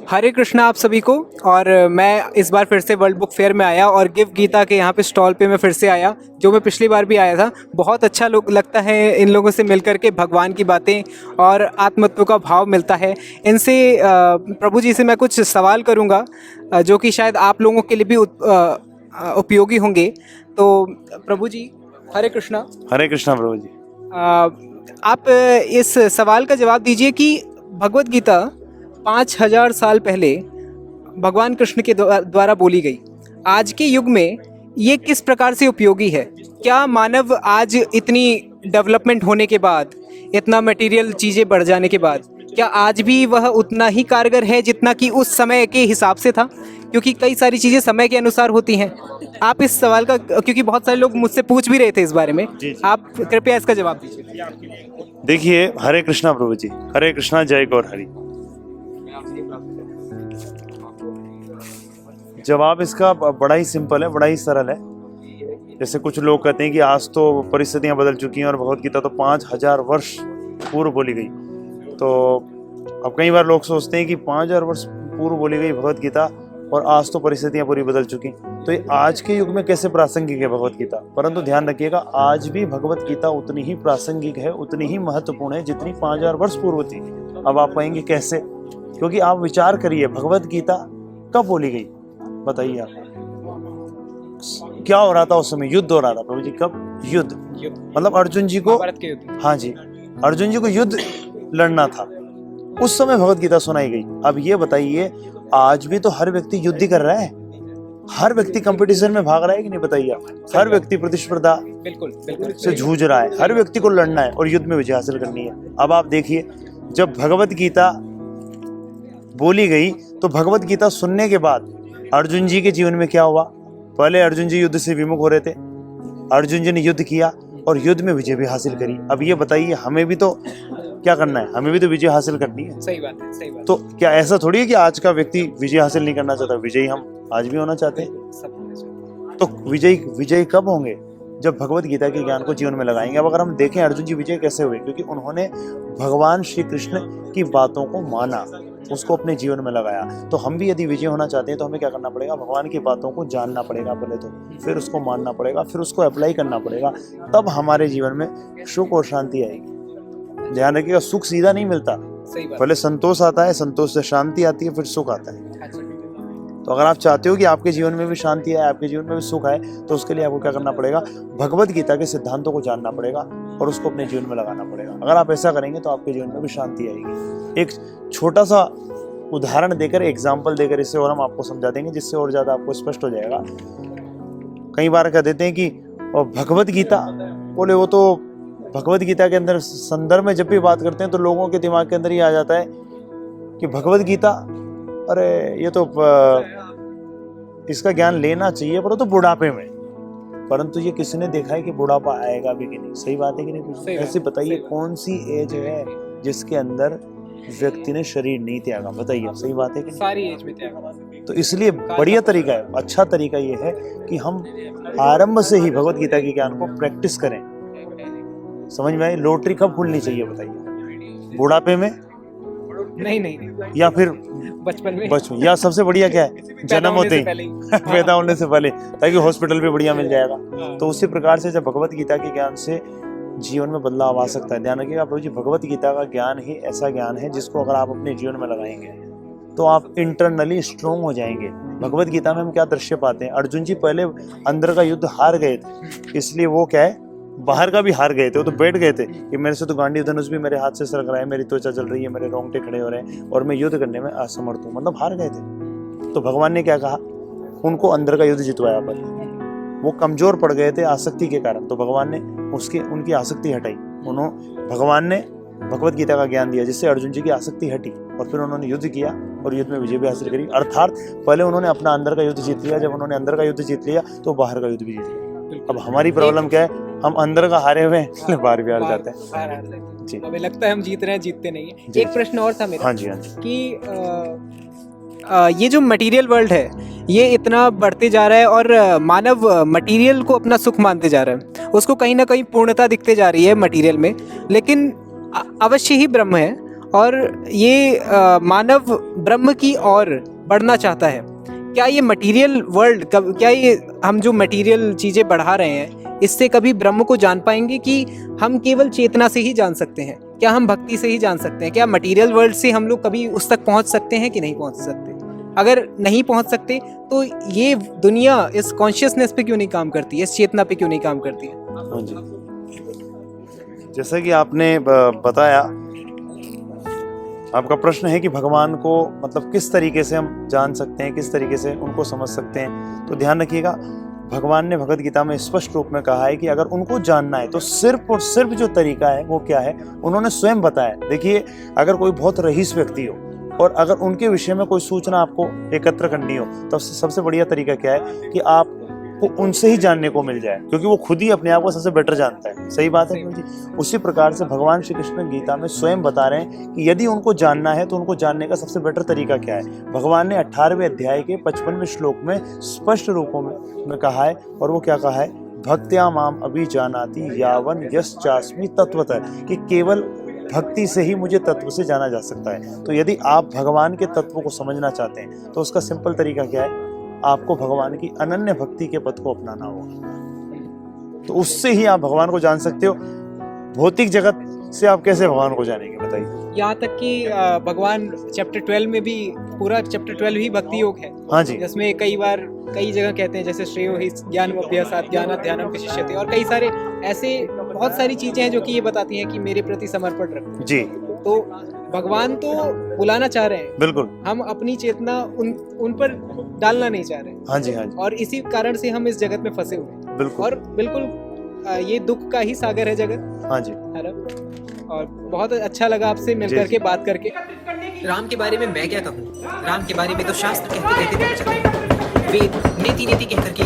हरे कृष्णा आप सभी को। और मैं इस बार फिर से वर्ल्ड बुक फेयर में आया और गिव गीता के यहाँ पे स्टॉल पे मैं फिर से आया, जो मैं पिछली बार भी आया था। बहुत अच्छा लोग लगता है इन लोगों से मिलकर के, भगवान की बातें और आत्मतत्व का भाव मिलता है इनसे। प्रभु जी से मैं कुछ सवाल करूँगा जो कि शायद आप लोगों के लिए भी उपयोगी होंगे। तो प्रभु जी, हरे कृष्णा। हरे कृष्णा प्रभु जी। आप इस सवाल का जवाब दीजिए कि भगवत गीता 5000 साल पहले भगवान कृष्ण के द्वारा बोली गई, आज के युग में ये किस प्रकार से उपयोगी है? क्या मानव आज इतनी डेवलपमेंट होने के बाद, इतना मटेरियल चीज़ें बढ़ जाने के बाद, क्या आज भी वह उतना ही कारगर है जितना कि उस समय के हिसाब से था? क्योंकि कई सारी चीज़ें समय के अनुसार होती हैं। आप इस सवाल का, क्योंकि बहुत सारे लोग मुझसे पूछ भी रहे थे इस बारे में, आप कृपया इसका जवाब दीजिए। देखिए, हरे कृष्णा प्रभु जी। हरे कृष्णा, जय गौर हरि। जवाब इसका बड़ा ही सिंपल है, बड़ा ही सरल है। जैसे कुछ लोग कहते हैं कि आज तो परिस्थितियां बदल चुकी हैं और भगवत गीता तो 5000 वर्ष पूर्व बोली गई। तो अब कई बार लोग सोचते हैं कि 5000 वर्ष पूर्व बोली गई भगवत गीता और आज तो परिस्थितियां पूरी बदल चुकी, तो ये आज के युग में कैसे प्रासंगिक है भगवत गीता? परंतु ध्यान रखिएगा, आज भी भगवत गीता उतनी ही प्रासंगिक है, उतनी ही महत्वपूर्ण है जितनी 5000 वर्ष पूर्व थी। अब आप कहेंगे कैसे? क्योंकि आप विचार करिए, भगवत गीता कब बोली गई बताइए आप। क्या हो रहा था उस समय? युद्ध हो रहा था प्रभु जी। कब? युद्ध मतलब अर्जुन जी को, हाँ जी, अर्जुन जी को युद्ध लड़ना था, उस समय भगवत गीता सुनाई गई। अब ये बताइए, आज भी तो हर व्यक्ति युद्ध ही कर रहा है, हर व्यक्ति कंपटीशन में भाग रहा है कि नहीं बताइए आप? हर व्यक्ति प्रतिस्पर्धा बिल्कुल से जूझ रहा है, हर व्यक्ति को लड़ना है और युद्ध में विजय हासिल करनी है। अब आप देखिए, जब भगवत गीता बोली गई तो भगवत गीता सुनने के बाद अर्जुन जी के जीवन में क्या हुआ? पहले अर्जुन जी युद्ध से विमुख हो रहे थे, अर्जुन जी ने युद्ध किया और युद्ध में विजय भी हासिल करी। अब ये बताइए, हमें भी तो क्या करना है? हमें भी तो विजय हासिल करनी है। सही बात है, सही बात। तो क्या ऐसा थोड़ी है कि आज का व्यक्ति विजय हासिल नहीं करना चाहता? विजयी हम आज भी होना चाहते हैं। तो विजयी कब होंगे? जब भगवत गीता के ज्ञान को जीवन में लगाएंगे। अब अगर हम देखें अर्जुन जी विजय कैसे हुए, क्योंकि उन्होंने भगवान श्री कृष्ण की बातों को माना, उसको अपने जीवन में लगाया। तो हम भी यदि विजय होना चाहते हैं तो हमें क्या करना पड़ेगा? भगवान की बातों को जानना पड़ेगा पहले तो, फिर उसको मानना पड़ेगा, फिर उसको अप्लाई करना पड़ेगा, तब हमारे जीवन में सुख और शांति आएगी। ध्यान रखिएगा, सुख सीधा नहीं मिलता, पहले संतोष आता है, संतोष से शांति आती है, फिर सुख आता है। तो अगर आप चाहते हो कि आपके जीवन में भी शांति आए, आपके जीवन में भी सुख आए, तो उसके लिए आपको क्या करना पड़ेगा? भगवत गीता के सिद्धांतों को जानना पड़ेगा और उसको अपने जीवन में लगाना पड़ेगा। अगर आप ऐसा करेंगे तो आपके जीवन में भी शांति आएगी। एक छोटा सा उदाहरण देकर, एग्जाम्पल देकर इसे और हम आपको समझा देंगे, जिससे और ज्यादा आपको स्पष्ट हो जाएगा। कई बार कह देते हैं कि भगवत गीता, बोले वो तो भगवत गीता के अंदर संदर्भ में जब भी बात करते हैं तो लोगों के दिमाग के अंदर ये आ जाता है कि भगवत गीता, अरे ये तो इसका ज्ञान लेना चाहिए पर वो तो बुढ़ापे में। परंतु ये किसने देखा है कि बुढ़ापा आएगा भी कि नहीं? सही बात है कि नहीं? ऐसे बताइए, कौन सी एज है जिसके अंदर व्यक्ति ने शरीर नहीं त्यागा? बताइए, सही बात है कि सारी एज में त्यागा। तो इसलिए बढ़िया तरीका है, अच्छा तरीका ये है कि हम आरंभ से ही भगवत गीता के ज्ञान को प्रैक्टिस करें। समझ में आई? लॉटरी कब खुलनी चाहिए बताइए? बुढ़ापे में? नहीं, या फिर बचपन या सबसे बढ़िया क्या है? जन्म होते ही पैदा होने से पहले, ताकि हॉस्पिटल भी बढ़िया मिल जाएगा। तो उसी प्रकार से जब भगवत गीता के ज्ञान से जीवन में बदलाव आ सकता है। ध्यान रखिएगा प्रभु जी, भगवत गीता का ज्ञान ही ऐसा ज्ञान है जिसको अगर आप अपने जीवन में लगाएंगे तो आप इंटरनली स्ट्रोंग हो जाएंगे। भगवत गीता में हम क्या दृश्य पाते हैं? अर्जुन जी पहले अंदर का युद्ध हार गए थे, इसलिए वो क्या है, बाहर का भी हार गए थे। वो तो बैठ गए थे कि मेरे से तो गांडीव धनुष भी मेरे हाथ से सरक रहा है, मेरी त्वचा जल रही है, मेरे रोंगटे खड़े हो रहे हैं और मैं युद्ध करने में असमर्थ हूँ, मतलब हार गए थे। तो भगवान ने क्या कहा? उनको अंदर का युद्ध जितवाया। पर वो कमजोर पड़ गए थे आसक्ति के कारण, तो भगवान ने उनकी आसक्ति हटाई। भगवान ने भगवत गीता का ज्ञान दिया जिससे अर्जुन जी की आसक्ति हटी और फिर उन्होंने युद्ध किया और युद्ध में विजय भी हासिल करी। अर्थात पहले उन्होंने अपना अंदर का युद्ध जीत लिया, जब उन्होंने अंदर का युद्ध जीत लिया तो बाहर का युद्ध भी जीत लिया। अब हमारी प्रॉब्लम क्या है? हम अंदर का हारे हुए हैं, बाहर भी हार जाते हैं जी। हमें लगता है हम जीत रहे हैं, जीतते नहीं है। एक प्रश्न और था मेरा। हाँ जी, हाँ जी। कि ये जो मटेरियल वर्ल्ड है ये इतना बढ़ते जा रहा है और मानव मटेरियल को अपना सुख मानते जा रहा है, उसको कहीं ना कहीं पूर्णता दिखते जा रही है मटेरियल में, लेकिन अवश्य ही ब्रह्म है और ये मानव ब्रह्म की ओर बढ़ना चाहता है। क्या ये मटेरियल वर्ल्ड क्या ये हम जो मटेरियल चीज़ें बढ़ा रहे हैं इससे कभी ब्रह्म को जान पाएंगे, कि हम केवल चेतना से ही जान सकते हैं? क्या हम भक्ति से ही जान सकते हैं? क्या मटेरियल वर्ल्ड से हम लोग कभी उस तक पहुंच सकते हैं कि नहीं पहुंच सकते? अगर नहीं पहुंच सकते तो ये दुनिया इस कॉन्शियसनेस पे क्यों नहीं काम करती है, इस चेतना पे क्यों नहीं काम करती है? हाँ जी, जैसा कि आपने बताया, आपका प्रश्न है कि भगवान को मतलब किस तरीके से हम जान सकते हैं, किस तरीके से उनको समझ सकते हैं। तो ध्यान रखिएगा, भगवान ने भगवद गीता में स्पष्ट रूप में कहा है कि अगर उनको जानना है तो सिर्फ और सिर्फ जो तरीका है वो क्या है, उन्होंने स्वयं बताया। देखिए, अगर कोई बहुत रईस व्यक्ति हो और अगर उनके विषय में कोई सूचना आपको एकत्र करनी हो तो सबसे बढ़िया तरीका क्या है कि आपको उनसे ही जानने को मिल जाए, क्योंकि वो खुद ही अपने आप को सबसे बेटर जानता है। सही बात है जी। उसी प्रकार से भगवान श्री कृष्ण गीता में स्वयं बता रहे हैं कि यदि उनको जानना है तो उनको जानने का सबसे बेटर तरीका क्या है। भगवान ने 18वें अध्याय के 55वें श्लोक में स्पष्ट रूपों में कहा है, और वो क्या कहा है, भक्त्या माम अभिजानाति यावन यश चास्मि तत्वतः, कि केवल भक्ति से ही मुझे तत्व से जाना जा सकता है। तो यदि आप भगवान के तत्व को समझना चाहते हैं तो उसका सिंपल तरीका क्या है, आपको भगवान की अनन्य भक्ति के पथ को अपनाना होगा। तो उससे ही आप भगवान को जान सकते हो। भौतिक जगत से आप कैसे भगवान को जानेंगे, बताइए। यहाँ तक कि भगवान चैप्टर 12 में भी, पूरा चैप्टर 12 ही भक्ति योग है। हाँ जी, जिसमें कई जगह कहते हैं, जैसे श्रेयो हि ज्ञानम अभ्यासात् ज्ञानात् ध्यानं विशिष्यते, और कई सारे ऐसे बहुत सारी चीजें हैं जो कि ये बताती हैं कि मेरे प्रति समर्पण रखो जी। तो भगवान तो बुलाना चाह रहे हैं, बिल्कुल। हम अपनी चेतना उन पर डालना नहीं चाह रहे हैं। हाँ जी, हाँ जी। और इसी कारण से हम इस जगत में फंसे हुए हैं। बिल्कुल। और बिल्कुल ये दुख का ही सागर है जगत। हाँ जी। और बहुत अच्छा लगा आपसे मिल करके, बात करके। राम के बारे में मैं क्या कहूँ, राम के बारे में तो शास्त्र कहते कहते पहुंच जाते हैं। वेद नेति नेति कह करके